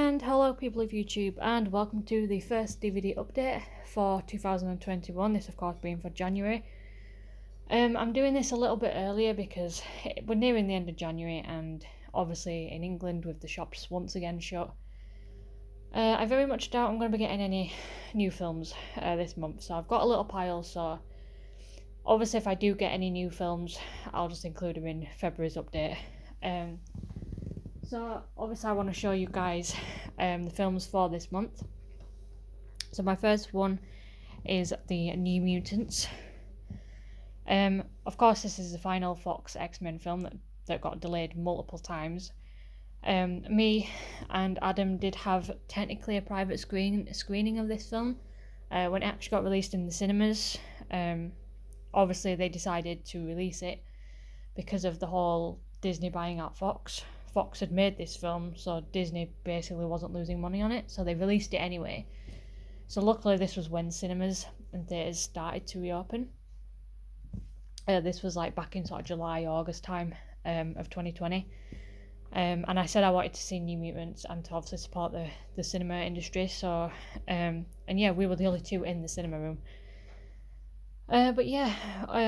And hello people of YouTube, and welcome to the first DVD update for 2021, this of course being for January. I'm doing this a little bit earlier because we're nearing the end of January, and obviously in England with the shops once again shut, I very much doubt I'm going to be getting any new films this month, so I've got a little pile, so obviously if I do get any new films I'll just include them in February's update. So obviously I want to show you guys the films for this month. So my first one is the New Mutants. Of course this is the final Fox X-Men film that got delayed multiple times. Me and Adam did have technically a private screening of this film when it actually got released in the cinemas. Obviously they decided to release it because of the whole Disney buying out Fox. Fox had made this film, so Disney basically wasn't losing money on it, so they released it anyway. So luckily this was when cinemas and theatres started to reopen. This was like back in sort of July, August time of 2020. And I said I wanted to see New Mutants and to obviously support the cinema industry, so and yeah, we were the only two in the cinema room. But yeah,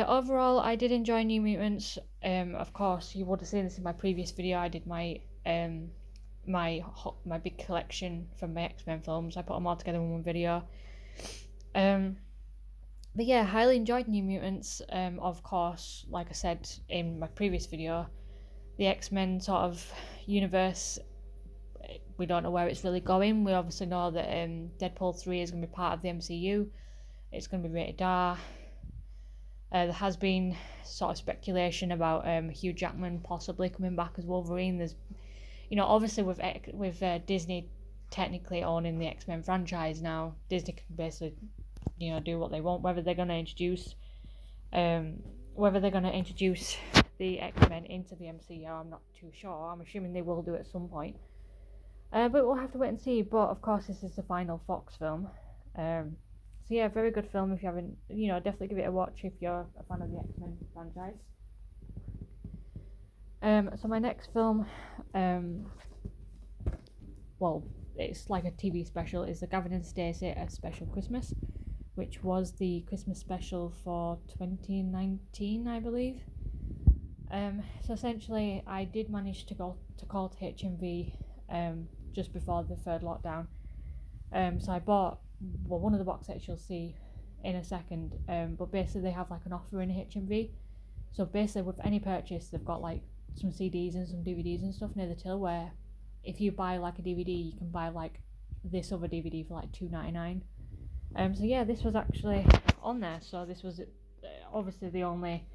overall I did enjoy New Mutants. Of course you would have seen this in my previous video. I did my my big collection from my X-Men films. I put them all together in one video. But yeah, highly enjoyed New Mutants. Of course, like I said in my previous video, the X-Men sort of universe, we don't know where it's really going. We obviously know that Deadpool 3 is going to be part of the MCU. It's going to be rated R. There has been sort of speculation about Hugh Jackman possibly coming back as Wolverine. There's, obviously with Disney technically owning the X-Men franchise now, Disney can basically, do what they want. Whether they're going to introduce the X-Men into the MCU, I'm not too sure. I'm assuming they will do it at some point. But we'll have to wait and see. But of course, this is the final Fox film. So yeah, very good film if you haven't, definitely give it a watch if you're a fan of the X-Men franchise. So my next film, well, it's like a TV special, is the Gavin and Stacey A Special Christmas, which was the Christmas special for 2019, I believe. So essentially, I did manage to call to HMV just before the third lockdown. So I bought one of the box sets you'll see in a second, but basically they have like an offer in HMV. So basically with any purchase they've got like some CDs and some DVDs and stuff near the till, where if you buy like a DVD you can buy like this other DVD for like $2.99. So yeah, this was actually on there, so this was obviously the only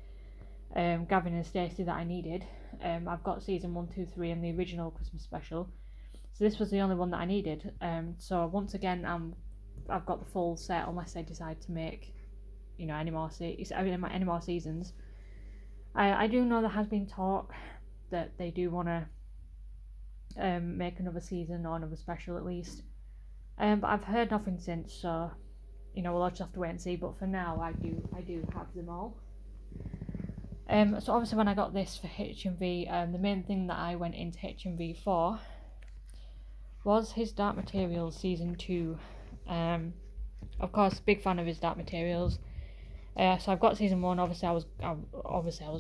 Gavin and Stacey that I needed. I've got season 1, 2, 3 and the original Christmas special, so this was the only one that I needed. So once again I've got the full set unless they decide to make any more seasons. I do know there has been talk that they do want to make another season or another special at least, but I've heard nothing since, so we'll just have to wait and see. But for now I do have them all. So obviously when I got this for HMV, the main thing that I went into HMV for was his Dark Materials season 2. Of course, big fan of his Dark Materials. So I've got season 1. Obviously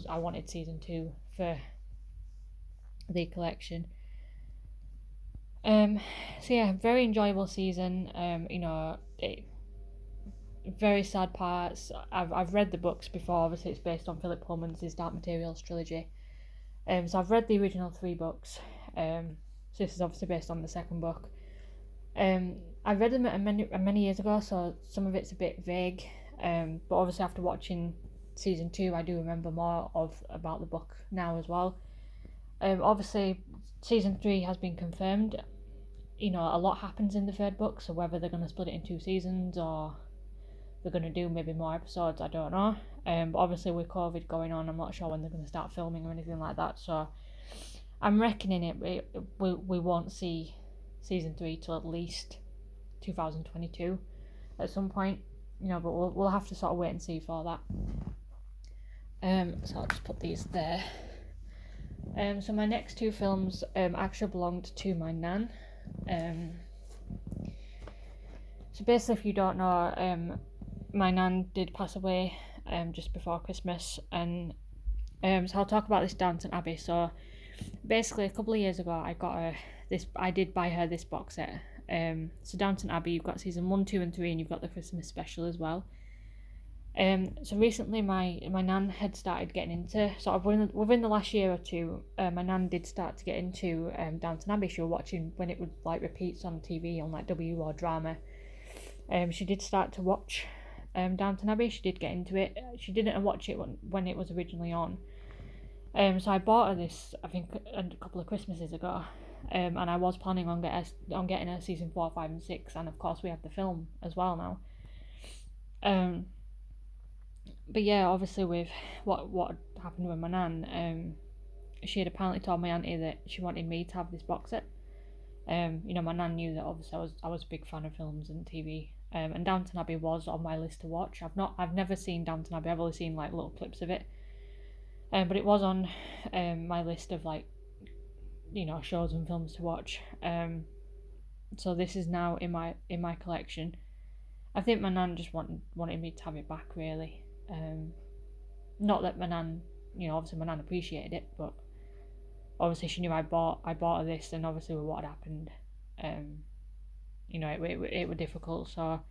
I wanted season 2 for the collection. So yeah, very enjoyable season. Very sad parts. I've read the books before. Obviously it's based on Philip Pullman's his Dark Materials trilogy. So I've read the original 3 books. So this is obviously based on the second book. I read them many years ago, so some of it's a bit vague. But obviously after watching season 2, I do remember more about the book now as well. Obviously season 3 has been confirmed. A lot happens in the third book, so whether they're going to split it in 2 seasons or they're going to do maybe more episodes, I don't know. But obviously with COVID going on, I'm not sure when they're going to start filming or anything like that, so I'm reckoning we won't see season 3 till at least 2022 at some point, but we'll have to sort of wait and see for that. So I'll just put these there. So my next 2 films actually belonged to my nan. So basically, if you don't know, my nan did pass away just before Christmas, and so I'll talk about this Downton Abbey. So basically, a couple of years ago, I did buy her this box set. So Downton Abbey, you've got season 1, 2, and 3, and you've got the Christmas special as well. So recently, my nan had started getting into, sort of within the last year or two, my nan did start to get into Downton Abbey. She was watching when it would like repeats on TV on like W or Drama. She did start to watch Downton Abbey. She did get into it. She didn't watch it when it was originally on. So I bought her this, I think, a couple of Christmases ago. And I was planning on getting her season 4, 5, and 6, and of course we have the film as well now. But yeah, obviously with what happened with my nan, she had apparently told my auntie that she wanted me to have this box set. My nan knew that obviously I was a big fan of films and TV. And Downton Abbey was on my list to watch. I've never seen Downton Abbey. I've only seen like little clips of it. But it was on my list of like, shows and films to watch. So this is now in my collection. I think my nan just wanted me to have it back, really. Not that my nan, obviously my nan appreciated it, but obviously she knew I bought her this, and obviously with what had happened, it was difficult. So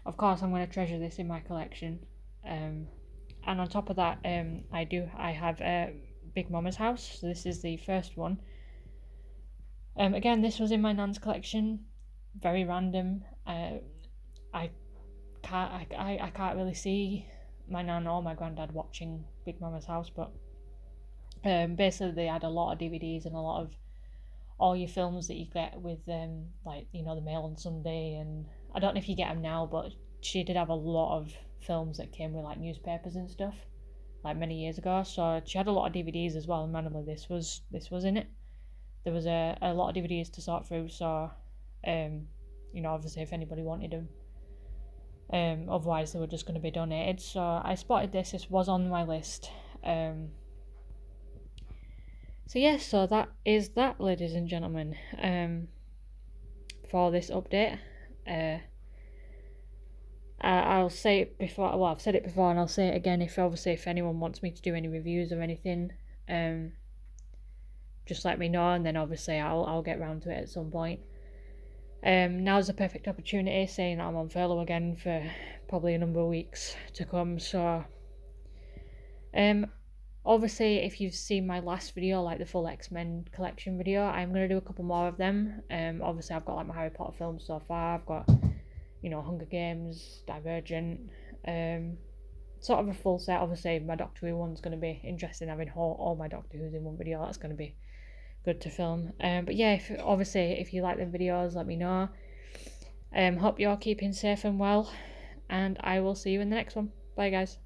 of course I'm going to treasure this in my collection. And on top of that, I have Big Mama's House. So this is the first one. Again, this was in my nan's collection. Very random. I can't really see my nan or my granddad watching Big Mama's House, but basically they had a lot of DVDs and a lot of all your films that you get with the Mail on Sunday, and I don't know if you get them now, but she did have a lot of films that came with like newspapers and stuff, like many years ago. So she had a lot of DVDs as well, and randomly this was in it. There was a lot of DVDs to sort through, so obviously if anybody wanted them. Otherwise they were just going to be donated. So I spotted this was on my list. So that is that, ladies and gentlemen, for this update. I'll say it before, I've said it before and I'll say it again, if anyone wants me to do any reviews or anything, just let me know, and then obviously I'll get round to it at some point. Now's the perfect opportunity, saying that I'm on furlough again for probably a number of weeks to come. So obviously if you've seen my last video, like the full X-Men collection video, I'm going to do a couple more of them. Obviously I've got like my Harry Potter films so far, I've got Hunger Games, Divergent, sort of a full set. Obviously my Doctor Who one's going to be interesting, having all my Doctor Who's in one video. That's going to be good to film. But yeah, if you like the videos, let me know. Hope you're keeping safe and well, and I will see you in the next one. Bye guys.